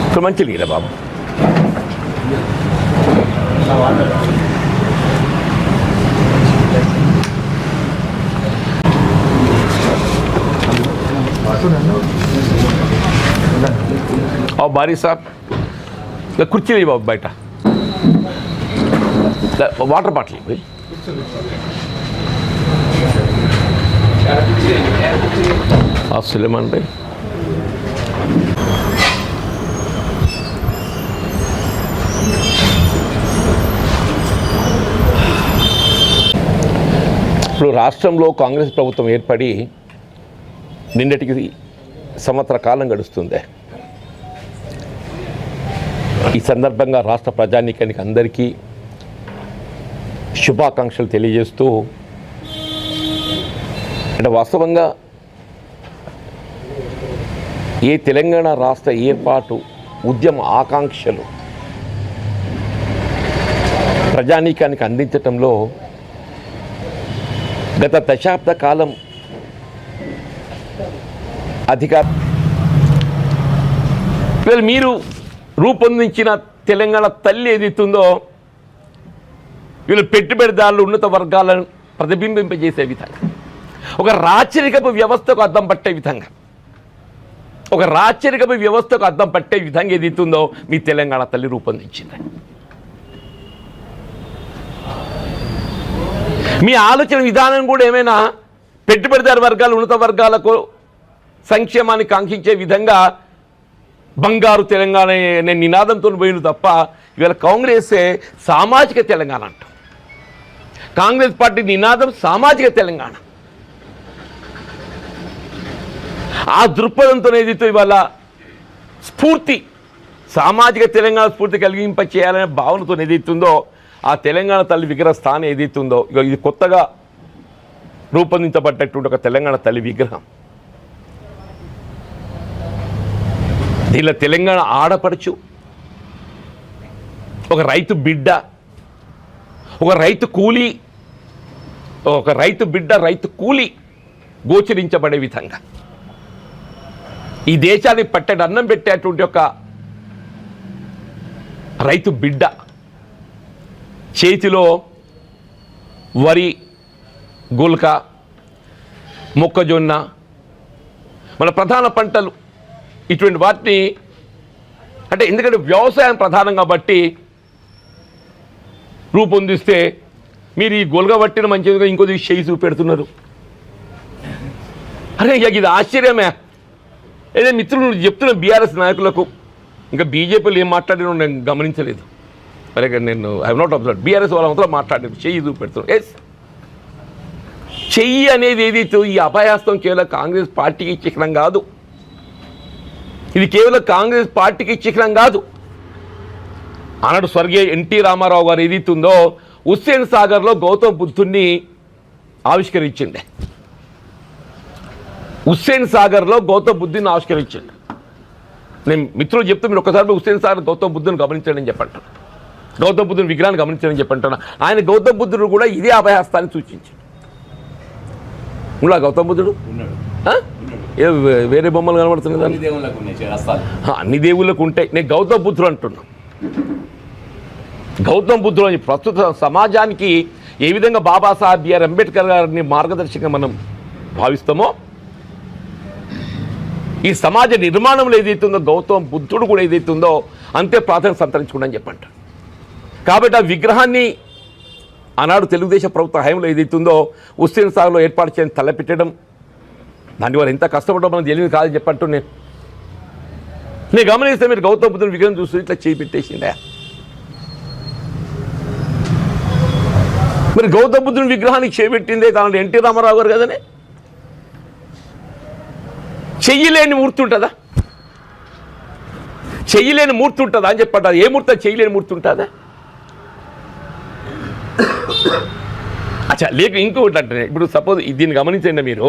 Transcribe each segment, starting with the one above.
ఇక్కడ మంచి లీరా బాబు. భారీ సాబ్ కుర్చీ లేదు బాబు, బయట వాటర్ బాటిల్ పోయి సులేమాన్ భాయ్. ఇప్పుడు రాష్ట్రంలో కాంగ్రెస్ ప్రభుత్వం ఏర్పడి నిన్నటికి సంవత్సర కాలం గడుస్తుంది. ఈ సందర్భంగా రాష్ట్ర ప్రజానీకానికి అందరికీ శుభాకాంక్షలు తెలియజేస్తూ, అంటే వాస్తవంగా ఏ తెలంగాణ రాష్ట్ర ఏర్పాటు ఉద్యమ ఆకాంక్షలు ప్రజానీకానికి అందించటంలో గత దశాబ్ద కాలం వీళ్ళు మీరు రూపొందించిన తెలంగాణ తల్లి ఏదైతుందో వీళ్ళు పెట్టుబడిదారులు ఉన్నత వర్గాలను ప్రతిబింబింపజేసే విధంగా, ఒక రాచరికపు వ్యవస్థకు అద్దం పట్టే విధంగా, ఒక రాచరికపు వ్యవస్థకు అద్దం పట్టే విధంగా ఏదైతుందో మీ తెలంగాణ తల్లి రూపొందించింది. మీ ఆలోచన విధానం కూడా ఏమైనా పెట్టుబడిదారు వర్గాలు ఉన్నత వర్గాలకు సంక్షేమాన్ని కాంక్షించే విధంగా బంగారు తెలంగాణ అనే నినాదంతో పోయిన తప్ప ఇవాళ కాంగ్రెసే సామాజిక తెలంగాణ అంట. కాంగ్రెస్ పార్టీ నినాదం సామాజిక తెలంగాణ. ఆ దృక్పథంతో ఏదైతే ఇవాళ స్ఫూర్తి, సామాజిక తెలంగాణ స్ఫూర్తి కలిగింప చేయాలనే భావనతో ఏదైతుందో ఆ తెలంగాణ తల్లి విగ్రహ స్థానం ఏదైతుందో ఇది కొత్తగా రూపొందించబడ్డటువంటి ఒక తెలంగాణ తల్లి విగ్రహం. దీనిలో తెలంగాణ ఆడపడుచు, ఒక రైతు బిడ్డ, ఒక రైతు కూలీ, ఒక రైతు బిడ్డ రైతు కూలీ గోచరించబడే విధంగా ఈ దేశాన్ని పట్టెడు అన్నం పెట్టేటువంటి ఒక రైతు బిడ్డ చేతిలో వరి, గుల్క, మొక్కజొన్న, మన ప్రధాన పంటలు ఇటువంటి వాటిని, అంటే ఎందుకంటే వ్యవసాయం ప్రధానం కాబట్టి రూపొందిస్తే మీరు ఈ గొల్గ పట్టిన మంచిగా ఇంకొద్ది చేయి చూపెడుతున్నారు. అరే ఇది ఆశ్చర్యమే. ఏదో మిత్రులు చెప్తున్న బీఆర్ఎస్ నాయకులకు, ఇంకా బీజేపీలు ఏం మాట్లాడినో నేను గమనించలేదు. అరే నేను ఐ నాట్ అబ్జర్వ్. బీఆర్ఎస్ వాళ్ళ మొత్తం మాట్లాడారు, చెయ్యి చూపెడుతున్నారు. ఎస్, చెయ్యి అనేది ఏదైతే ఈ అభయాస్తం కేవలం కాంగ్రెస్ పార్టీకి చిహ్నం కాదు. ఇది కేవలం కాంగ్రెస్ పార్టీకి చిహ్నం కాదు. ఆనాడు స్వర్గీయ ఎన్టీ రామారావు గారు ఏదైతుందో హుస్సేన్ సాగర్లో గౌతమ బుద్ధుణ్ణి ఆవిష్కరించిండే. హుస్సేన్ సాగర్లో గౌతమ బుద్ధుని ఆవిష్కరించండి. నేను మిత్రులు చెప్తే మీరు ఒక్కసారి హుస్సేన్ సాగర్ గౌతమ బుద్ధుని గమనించండి అని చెప్పంటాను. గౌతమ బుద్ధుని విగ్రహాన్ని గమనించండి చెప్పంటాను. ఆయన గౌతమ బుద్ధుడు కూడా ఇదే అభయహస్తాన్ని సూచించాడు. ఉన్నాడు గౌతమ బుద్ధుడు? వేరే బొమ్మలు కనబడుతుంది. అన్ని దేవుళ్ళకు ఉంటాయి. నేను గౌతమ బుద్ధుడు అంటున్నాను. గౌతమ బుద్ధుడు అని ప్రస్తుత సమాజానికి ఏ విధంగా బాబాసాహెబ్ బిఆర్ అంబేద్కర్ గారిని మార్గదర్శకంగా మనం భావిస్తామో, ఈ సమాజ నిర్మాణంలో ఏదైతుందో గౌతమ బుద్ధుడు కూడా ఏదైతుందో అంతే ప్రాధాన్యత సంతరించుకుందని చెప్పంట. కాబట్టి ఆ విగ్రహాన్ని ఆనాడు తెలుగుదేశం ప్రభుత్వ హయాంలో ఏదైతుందో హుస్సేన్ సాగర్లో ఏర్పాటు చేయని తలపెట్టడం, దాని వారు ఎంత కష్టపడడం మనకు తెలియదు కాదని చెప్పంటూ నేను గమనిస్తే మీరు గౌతమ బుద్ధుని విగ్రహం చూస్తూ ఇట్లా చేయి పెట్టేసిండే. మరి గౌతమ బుద్ధుని విగ్రహానికి చేపెట్టిందే తన ఎన్టీ రామారావు గారు కదనే. చెయ్యలేని మూర్తి ఉంటుందా? చెయ్యలేని మూర్తి ఉంటుందా అని చెప్పంటారు. ఏ మూర్తి చెయ్యలేని మూర్తి ఉంటుందా? అచ్చా, లేక ఇంకొకటి అంటే ఇప్పుడు సపోజ్ దీన్ని గమనించండి మీరు,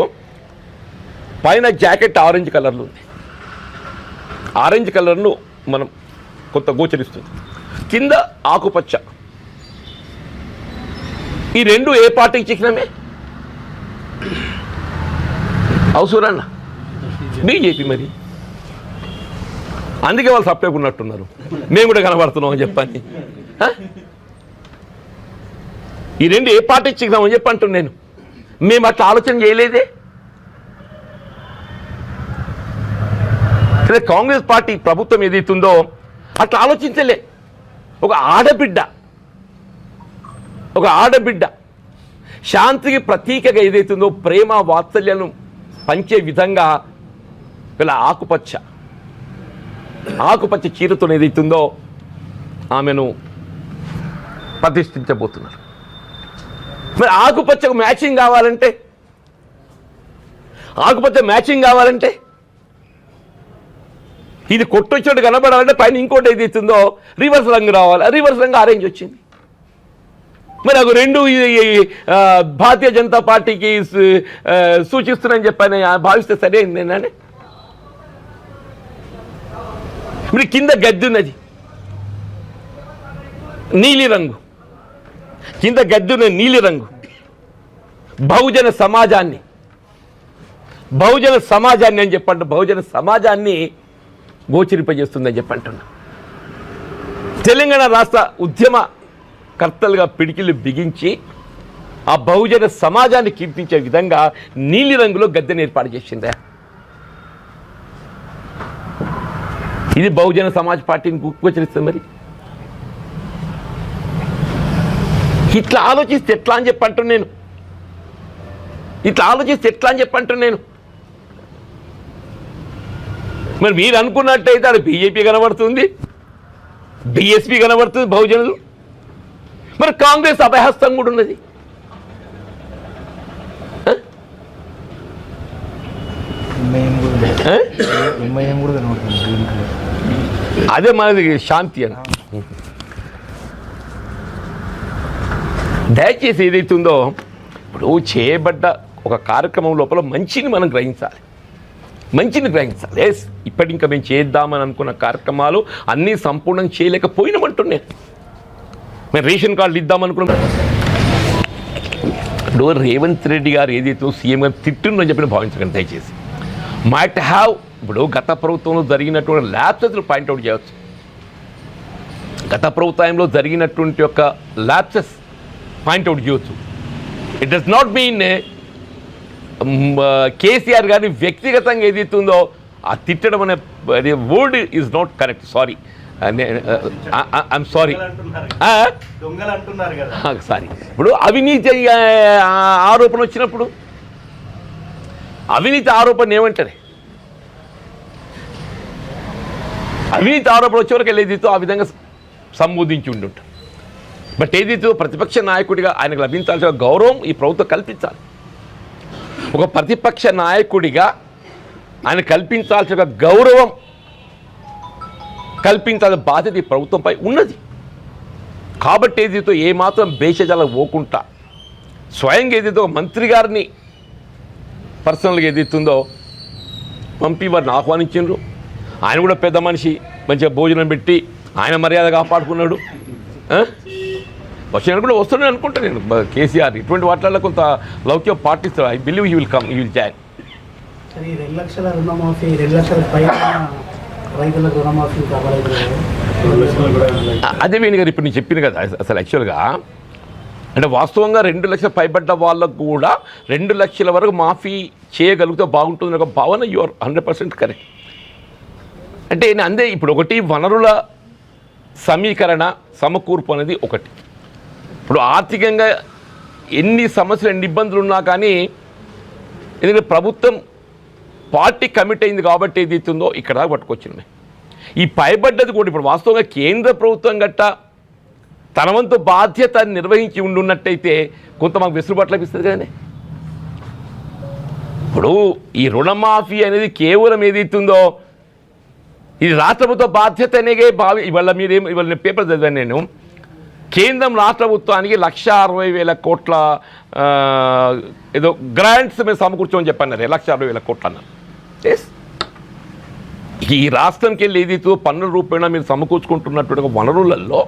పైన జాకెట్ ఆరెంజ్ కలర్లో ఉంది. ఆరెంజ్ కలర్ను మనం కొంత గోచరిస్తుంది. కింద ఆకుపచ్చ, ఈ రెండు ఏ పార్టీకి చిహ్నమే? అవసరన్నా బీజేపీ. మరి అందుకే వాళ్ళు సప్లైకి ఉన్నట్టున్నారు, మేము కూడా కనబడుతున్నాం అని చెప్పని. ఈ రెండు ఏ పార్టీకి చిహ్నమని చెప్పి అంటున్నాను నేను. మేము అట్లా ఆలోచన చేయలేదే. కాంగ్రెస్ పార్టీ ప్రభుత్వం ఏదైతుందో అట్లా ఆలోచించలే. ఒక ఆడబిడ్డ శాంతికి ప్రతీకగా ఏదైతుందో ప్రేమ వాత్సల్యాలను పంచే విధంగా ఇలా ఆకుపచ్చ చీరతో ఏదైతుందో ఆమెను ప్రతిష్ఠించబోతున్నారు. మరి ఆకుపచ్చకు మ్యాచింగ్ కావాలంటే ఇది కొట్టొచ్చాడు కనబడాలంటే పైన ఇంకోటి ఏదైతుందో రివర్స్ రంగు రావాలి. రివర్స్ రంగు ఆరెంజ్ వచ్చింది. మరి అవి రెండు భారతీయ జనతా పార్టీకి సూచిస్తున్నాయని చెప్పని భావిస్తే సరైందేనండి. మరి కింద గద్దె ఉన్నది నీలిరంగు, బహుజన సమాజాన్ని అని చెప్పండి, బహుజన సమాజాన్ని గోచరింపజేస్తుందని చెప్పంటున్నా. తెలంగాణ రాష్ట్ర ఉద్యమకర్తలుగా పిడికిలు బిగించి ఆ బహుజన సమాజాన్ని కీర్తించే విధంగా నీలిరంగులో గద్దెను ఏర్పాటు చేసిందా? ఇది బహుజన సమాజ్ పార్టీని గోచరిస్తుంది. మరి ఇట్లా ఆలోచిస్తే ఎట్లా అని చెప్పంటున్నాను మరి మీరు అనుకున్నట్టయితే అది బీజేపీ కనబడుతుంది, బీఎస్పీ కనబడుతుంది, బహుజనులు. మరి కాంగ్రెస్ అభయహస్తం కూడా ఉన్నది. అదే మనది శాంతి అని. దయచేసి ఏదైతుందో ఇప్పుడు చేయబడ్డ ఒక కార్యక్రమం లోపల మంచిని మనం గ్రహించాలి. ఎస్, ఇప్పటి ఇంకా మేము చేద్దామని అనుకున్న కార్యక్రమాలు అన్నీ సంపూర్ణంగా చేయలేకపోయినామంటున్నాను. మేము రేషన్ కార్డులు ఇద్దామనుకున్నాం. ఇప్పుడు రేవంత్ రెడ్డి గారు ఏదైతే సీఎం గారు తిట్టుందని చెప్పిన భావించకండి దయచేసి. మైట్ హ్యావ్ ఇప్పుడు గత ప్రభుత్వంలో జరిగినటువంటి ల్యాప్సెస్లు పాయింట్అవుట్ చేయవచ్చు. గత ప్రభుత్వంలో జరిగినటువంటి యొక్క ల్యాప్సెస్ పాయింట్అవుట్ చేయవచ్చు. It does not mean KCR గారిని వ్యక్తిగతంగా ఏదైతుందో ఆ తిట్టడం అనే word is not correct. Sorry, I'm sorry. Sorry. ఇప్పుడు అవినీతి ఆరోపణ వచ్చినప్పుడు అవినీతి ఆరోపణ ఏమంటారు? అవినీతి ఆరోపణ వచ్చేవరకు ఏదైతే ఆ విధంగా సంబోధించి ఉండుంటారు. బట్ ఏదైతే ప్రతిపక్ష నాయకుడిగా ఆయనకు లభించాల్సిన గౌరవం ఈ ప్రభుత్వం కల్పించాలి. ఒక ప్రతిపక్ష నాయకుడిగా ఆయన కల్పించాల్సిన గౌరవం కల్పించాల్సిన బాధ్యత ఈ ప్రభుత్వంపై ఉన్నది. కాబట్టి ఏదైతే ఏమాత్రం భేషజాలకు పోకుండా స్వయంగా ఏదైతే మంత్రి గారిని పర్సనల్గా ఏదైతుందో పంపి వారిని ఆహ్వానించారు. ఆయన కూడా పెద్ద మనిషి, మంచిగా భోజనం పెట్టి ఆయన మర్యాద కాపాడుకున్నాడు. వచ్చిన కూడా వస్తున్నాను అనుకుంటా నేను. కేసీఆర్ ఇటువంటి వాటిల్లో కొంత లౌక్యం పాటిస్తారు. I believe you will come, you will join. అదే వేణు గారు ఇప్పుడు నేను చెప్పిన కదా. అసలు యాక్చువల్గా అంటే వాస్తవంగా 2 లక్షల పైబడ్డ వాళ్ళకు కూడా 2 లక్షల వరకు మాఫీ చేయగలిగితే బాగుంటుంది ఒక భావన. You are 100% correct. అంటే అందే ఇప్పుడు ఒకటి వనరుల సమీకరణ సమకూర్పు అనేది ఒకటి. ఇప్పుడు ఆర్థికంగా ఎన్ని సమస్యలు ఎన్ని ఇబ్బందులు ఉన్నా కానీ ఎందుకంటే ప్రభుత్వం పార్టీ కమిట్ అయింది కాబట్టి ఏది ఇస్తుందో ఇక్కడ దాకా పట్టుకొచ్చింది. ఈ పైబడ్డది కూడా ఇప్పుడు వాస్తవంగా కేంద్ర ప్రభుత్వం గట్ట తన వంతు బాధ్యత నిర్వహించి ఉండున్నట్టయితే కొంత మాకు వెసులుబాటు లభిస్తుంది కదండి. ఇప్పుడు ఈ రుణమాఫీ అనేది కేవలం ఏదైతుందో ఇది రాష్ట్ర ప్రభుత్వ బాధ్యత అనేగే ఇవాళ నేను పేపర్ చదివాను నేను. కేంద్రం రాష్ట్ర ప్రభుత్వానికి 1,60,000 కోట్ల ఏదో గ్రాంట్స్ మేము సమకూర్చోమని చెప్పన్నారు. 1,60,000 కోట్లు అన్నారు. ఎస్, ఈ రాష్ట్రంకి వెళ్ళి ఏదైతే పన్నుల రూపేణా మీరు సమకూర్చుకుంటున్నటువంటి వనరులలో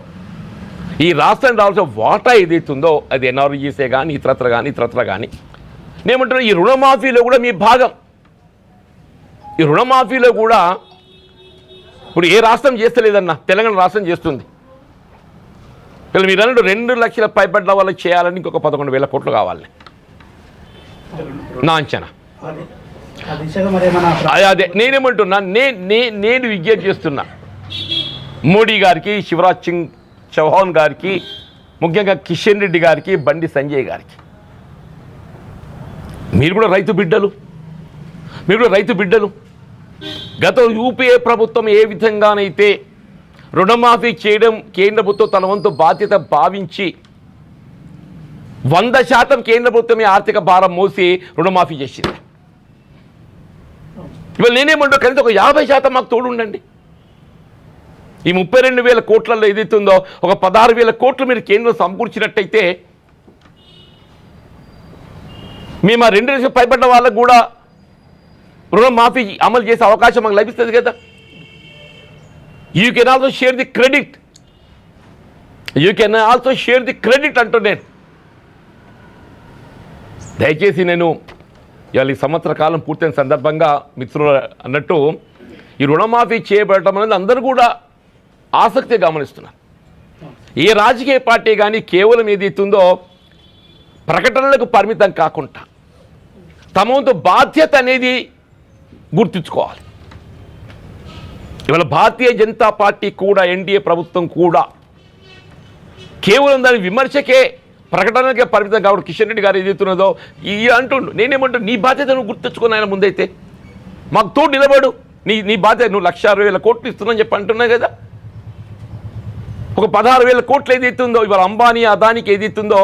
ఈ రాష్ట్రానికి రావాల్సిన వాటా ఏదైతుందో అది ఎన్ఆర్ఈసే కానీ ఇతరత్ర కానీ నేమంటున్నా ఈ రుణమాఫీలో కూడా మీ భాగం. ఈ రుణమాఫీలో కూడా ఇప్పుడు ఏ రాష్ట్రం చేస్తలేదన్నా, తెలంగాణ రాష్ట్రం చేస్తుంది. ఇలా మీరు అన్నట్టు 2 లక్షల పైబడ్డ వాళ్ళకి చేయాలని ఇంకొక 11,000 కోట్లు కావాలి నా అంచనా. అదే నేనేమంటున్నా, నేను విజ్ఞప్తి చేస్తున్నా మోడీ గారికి, శివరాజ్ సింగ్ చౌహాన్ గారికి, ముఖ్యంగా కిషన్ రెడ్డి గారికి, బండి సంజయ్ గారికి, మీరు కూడా రైతు బిడ్డలు. గత యూపీఏ ప్రభుత్వం ఏ విధంగానైతే రుణమాఫీ చేయడం కేంద్ర ప్రభుత్వం తన వంతు బాధ్యత భావించి 100% కేంద్ర ప్రభుత్వమే ఆర్థిక భారం మోసి రుణమాఫీ చేసింది. ఇవాళ నేనేమంటా కనీసం ఒక 50% మాకు తోడు ఉండండి. ఈ 32,000 కోట్లలో ఏదైతుందో ఒక 16,000 కోట్లు మీరు కేంద్రం సమకూర్చినట్టయితే మేము ఆ 2 లక్షలు పైబడ్డ వాళ్ళకు కూడా రుణమాఫీ అమలు చేసే అవకాశం మాకు లభిస్తుంది కదా. You can also share the credit అంటూ నేను దయచేసి నేను ఇవాళ ఈ సంవత్సర కాలం పూర్తయిన సందర్భంగా మిత్రులు అన్నట్టు ఈ రుణమాఫీ చేయబడటం అనేది అందరూ కూడా ఆసక్తి గమనిస్తున్నారు. ఏ రాజకీయ పార్టీ కానీ కేవలం ఏదైతుందో ప్రకటనలకు పరిమితం కాకుండా తమ వంతు బాధ్యత అనేది గుర్తుంచుకోవాలి. ఇవాళ భారతీయ జనతా పార్టీ కూడా, ఎన్డీఏ ప్రభుత్వం కూడా కేవలం దాని విమర్శకే, ప్రకటనకే పరిమితం కాబట్టి కిషన్ రెడ్డి గారు ఏదైతున్నదో అంటుండు. నేనేమంటూ నీ బాధ్యత నువ్వు గుర్తుంచుకుని ఆయన ముందైతే మాకు తోడు నిలబడు. నీ బాధ్యత నువ్వు 1,60,000 కోట్లు ఇస్తున్నావు చెప్పి అంటున్నావు కదా. ఒక 16,000 కోట్లు ఏదైతుందో ఇవాళ అంబానీ అదానికి ఏదైతుందో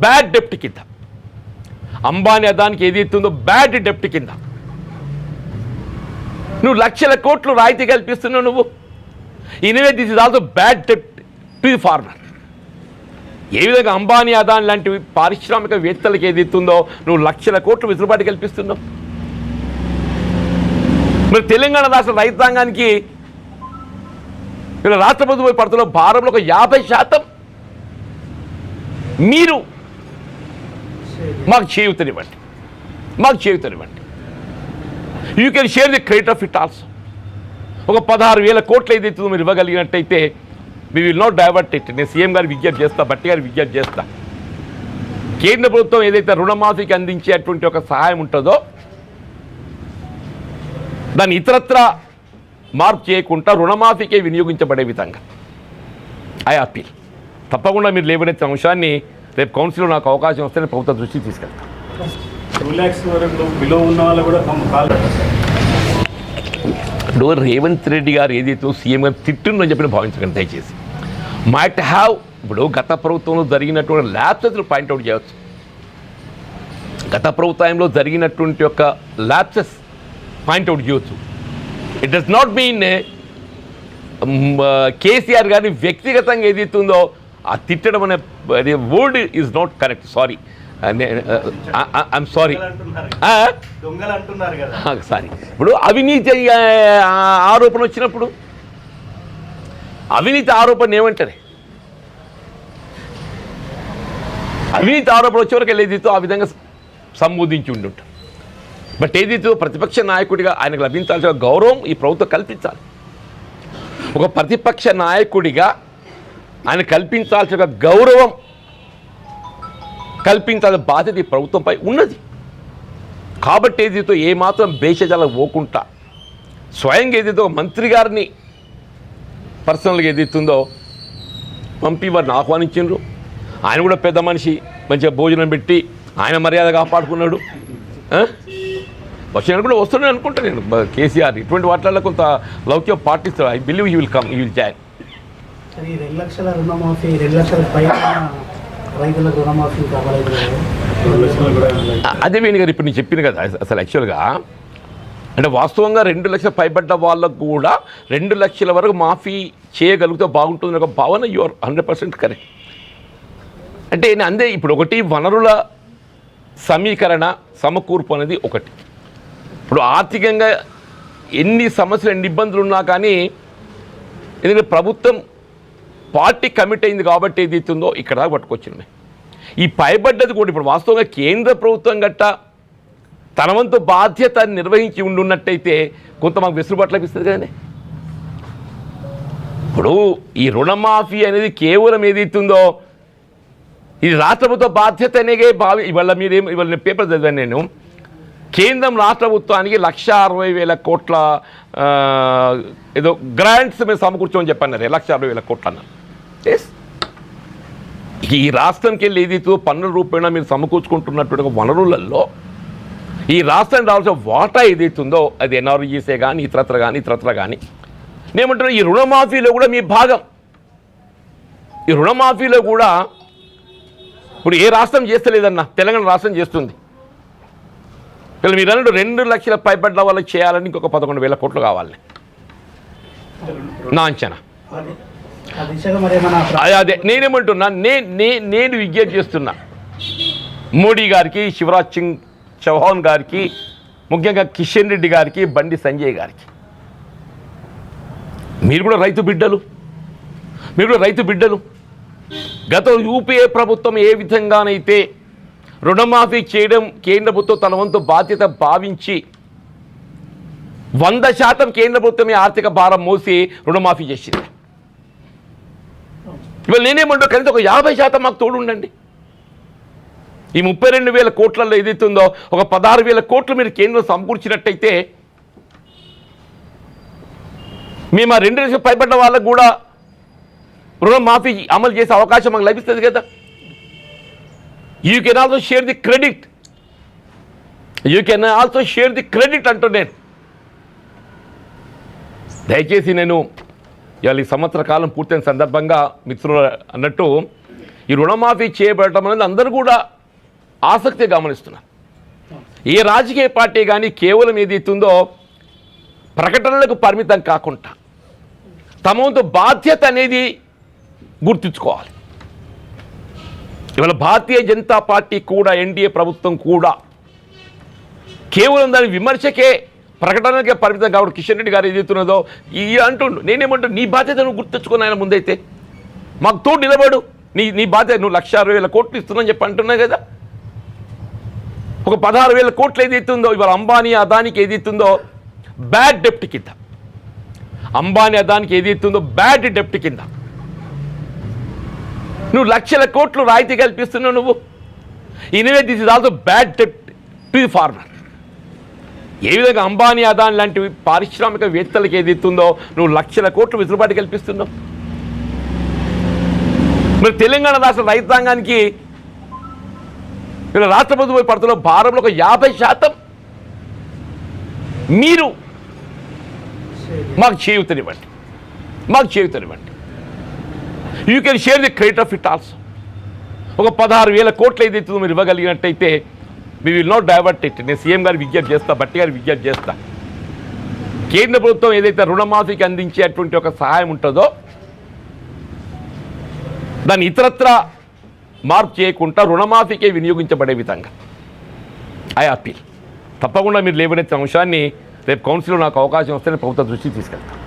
బ్యాడ్ డెప్ట్ కింద, బ్యాడ్ డెప్ట్ కింద నువ్వు 1,00,000 కోట్లు రాయితీ కల్పిస్తున్నావు. నువ్వు anyway this is also bad డెప్ట్ టు ది ఫార్మర్. ఏ విధంగా అంబానీ అదాని లాంటి పారిశ్రామికవేత్తలకు ఏదైతుందో నువ్వు 1,00,000 కోట్లు వెసులుబాటు కల్పిస్తున్నావు. మరి తెలంగాణ రాష్ట్ర రైతాంగానికి ఇలా రాష్ట్ర ప్రభుత్వం పడుతున్న భారంలో ఒక 50% మీరు మాకు చేయూతనివ్వండి. You can share the credit of it also. ఒక 16,000 కోట్లు ఏదైతుందో మీరు ఇవ్వగలిగినట్టయితే we will not divert it. నేను సీఎం గారు విజ్ఞప్తి చేస్తా, బట్టి గారు విజ్ఞప్తి చేస్తా. కేంద్ర ప్రభుత్వం ఏదైతే రుణమాఫీకి అందించేటువంటి ఒక సహాయం ఉంటుందో దాన్ని ఇతరత్ర మార్పు చేయకుండా రుణమాఫీకే వినియోగించబడే విధంగా ఐ అప్పీల్. తప్పకుండా మీరు లేవనెత్తిన అంశాన్ని రేపు కౌన్సిల్లో నాకు అవకాశం వస్తే నేను ప్రభుత్వ దృష్టికి తీసుకెళ్తాను. 2 lakhs వరకు బిలో ఉన్న వాళ్ళు కూడా ఇప్పుడు రేవంత్ రెడ్డి గారు ఏదైతే సీఎం గారు తిట్టుందని చెప్పిన భావించకండి దయచేసి. మైట్ హ్యావ్ ఇప్పుడు గత ప్రభుత్వంలో జరిగినటువంటి ల్యాప్సెస్లు పాయింట్అవుట్ చేయవచ్చు. గత ప్రభుత్వంలో జరిగినటువంటి యొక్క ల్యాప్సెస్ పాయింట్అవుట్ చేయవచ్చు. It does not mean KCR గారిని వ్యక్తిగతంగా ఏదైతుందో ఆ తిట్టడం అనే word is not correct. Sorry, I'm sorry. Sorry. ఇప్పుడు అవినీతి ఆరోపణ వచ్చినప్పుడు అవినీతి ఆరోపణ ఏమంటారు? అవినీతి ఆరోపణ వచ్చేవరకు ఏదైతే ఆ విధంగా సంబోధించి ఉండుంటారు. బట్ ఏదైతే ప్రతిపక్ష నాయకుడిగా ఆయనకు లభించాల్సిన గౌరవం ఈ ప్రభుత్వం కల్పించాలి. ఒక ప్రతిపక్ష నాయకుడిగా ఆయన కల్పించాల్సిన గౌరవం కల్పించాల్సిన బాధ్యత ఈ ప్రభుత్వంపై ఉన్నది. కాబట్టి ఏదైతే ఏమాత్రం భేషజాలకు పోకుండా స్వయంగా ఏదైతే మంత్రి గారిని పర్సనల్గా ఏదైతుందో పంపి వారిని ఆహ్వానించిండ్రు. ఆయన కూడా పెద్ద మనిషి, మంచిగా భోజనం పెట్టి ఆయన మర్యాద కాపాడుకున్నాడు. వచ్చిన కూడా వస్తున్నాడు అనుకుంటా నేను. కేసీఆర్ ఇటువంటి వాటిల్లో కొంత లౌక్యం పాటిస్తాడు. I believe he will come, he will join. 2 లక్షల రుణమాఫీ, 2 లక్షల పైన రైతులకు రుణమాఫీ కావాలి. అదే వేణు గారు ఇప్పుడు నేను చెప్పిన కదా. అసలు యాక్చువల్గా అంటే వాస్తవంగా 2 లక్షల పైబడ్డ వాళ్ళకు కూడా 2 లక్షల వరకు మాఫీ చేయగలిగితే బాగుంటుంది ఒక భావన. You are 100% correct. అంటే నేను అందే ఇప్పుడు ఒకటి వనరుల సమీకరణ సమకూర్పు అనేది ఒకటి. ఇప్పుడు ఆర్థికంగా ఎన్ని సమస్యలు ఎన్ని ఇబ్బందులు ఉన్నా కానీ ఎందుకంటే ప్రభుత్వం పార్టీ కమిట్ అయింది కాబట్టి ఏదైతుందో ఇక్కడ దాకా పట్టుకొచ్చింది. ఈ పైబడ్డది కూడా ఇప్పుడు వాస్తవంగా కేంద్ర ప్రభుత్వం గట్ట తన వంతు బాధ్యత నిర్వహించి ఉండున్నట్టయితే కొంత మాకు వెసులుబాటు లభిస్తుంది కదండి. ఇప్పుడు ఈ రుణమాఫీ అనేది కేవలం ఏదైతుందో ఇది రాష్ట్ర ప్రభుత్వ బాధ్యత అనేగే ఇవాళ ఇవాళ పేపర్ చదివాను నేను. కేంద్రం రాష్ట్ర ప్రభుత్వానికి 1,60,000 కోట్ల ఏదో గ్రాంట్స్ మేము సమకూర్చోమని చెప్పన్నారు. 1,60,000 కోట్లు అన్నారు. ఎస్, ఈ రాష్ట్రంకి వెళ్ళి ఏదైతే పన్నుల రూపేణా మీరు సమకూర్చుకుంటున్నటువంటి వనరులలో ఈ రాష్ట్రానికి రావాల్సిన వాటా ఏదైతుందో అది ఎన్ఆర్ఈసే కానీ ఇతరత్ర కానీ నేమంటున్నా ఈ రుణమాఫీలో కూడా మీ భాగం. ఈ రుణమాఫీలో కూడా ఇప్పుడు ఏ రాష్ట్రం చేస్తలేదన్నా తెలంగాణ రాష్ట్రం చేస్తుంది. ఇలా మీరు అన్నట్టు 2 లక్షల పైబడ్డ వాళ్ళకి చేయాలని ఇంకొక 11,000 కోట్లు కావాలి నా అంచనా. అదే నేనేమంటున్నా, నేను విజ్ఞప్తి చేస్తున్నా మోడీ గారికి, శివరాజ్ సింగ్ చౌహాన్ గారికి, ముఖ్యంగా కిషన్ రెడ్డి గారికి, బండి సంజయ్ గారికి, మీరు కూడా రైతు బిడ్డలు. గత యూపీఏ ప్రభుత్వం ఏ విధంగానైతే రుణమాఫీ చేయడం కేంద్ర ప్రభుత్వం తన వంతు బాధ్యత భావించి 100% కేంద్ర ప్రభుత్వమే ఆర్థిక భారం మోసి రుణమాఫీ చేసింది. ఇవాళ నేనేమంటా కనీసం ఒక 50% మాకు తోడు ఉండండి. ఈ 32,000 కోట్లలో ఏదైతుందో ఒక 16,000 కోట్లు మీరు కేంద్రం సమకూర్చినట్టయితే మేము ఆ 2 లక్షలు పైబడ్డ వాళ్ళకు కూడా రుణమాఫీ అమలు చేసే అవకాశం మాకు లభిస్తుంది కదా. You can also share the credit అంటూ నేను దయచేసి నేను ఇవాళ ఈ సంవత్సర కాలం పూర్తయిన సందర్భంగా మిత్రులు అన్నట్టు ఈ రుణమాఫీ చేయబడటం అనేది అందరూ కూడా ఆసక్తి గమనిస్తున్నారు. ఏ రాజకీయ పార్టీ కానీ కేవలం ఏదైతుందో ప్రకటనలకు పరిమితం కాకుండా తమ వంతు బాధ్యత అనేది గుర్తుంచుకోవాలి. ఇవాళ భారతీయ జనతా పార్టీ కూడా, ఎన్డీఏ ప్రభుత్వం కూడా కేవలం దాని విమర్శకే, ప్రకటనకే పరిమితం కాబట్టి కిషన్ రెడ్డి గారు ఏదైతున్నదో అంటుండు. నేనేమంటూ నీ బాధ్యత నువ్వు గుర్తుంచుకుని ఆయన ముందైతే మాకు తోడు నిలబడు. నీ బాధ్యత నువ్వు 1,60,000 కోట్లు ఇస్తున్నావు చెప్పి అంటున్నావు కదా. ఒక 16,000 కోట్లు ఏదైతుందో ఇవాళ అంబానీ అదానికి ఏదైతుందో బ్యాడ్ డెప్ట్ కింద, బ్యాడ్ డెప్ట్ కింద నువ్వు 1,00,000 కోట్లు రాయితీ కల్పిస్తున్నావు. నువ్వు anyway this is also bad డెప్ట్ టు ది ఫార్మర్. ఏ విధంగా అంబానీ అదాని లాంటి పారిశ్రామికవేత్తలకు ఏదైతుందో నువ్వు 1,00,000 కోట్లు వెసులుబాటు కల్పిస్తున్నావు. మరి తెలంగాణ రాష్ట్ర రైతాంగానికి ఇలా రాష్ట్ర ప్రభుత్వం పడుతున్న భారంలో ఒక 50% మీరు మాకు చేయూతనివ్వండి. You can share the credit of it also. ఒక 16,000 కోట్లు ఏదైతుందో మీరు ఇవ్వగలిగినట్టయితే we will not divert it. నేను సీఎం గారు విజ్ఞప్తి చేస్తా, బట్టి గారు విజ్ఞప్తి చేస్తా. కేంద్ర ప్రభుత్వం ఏదైతే రుణమాఫీకి అందించేటువంటి ఒక సహాయం ఉంటుందో దాన్ని ఇతరత్ర మార్పు చేయకుండా రుణమాఫీకే వినియోగించబడే విధంగా ఐ అప్పీల్. తప్పకుండా మీరు లేవనెత్తిన అంశాన్ని రేపు కౌన్సిల్లో నాకు అవకాశం వస్తే ప్రభుత్వ దృష్టికి తీసుకెళ్తాను.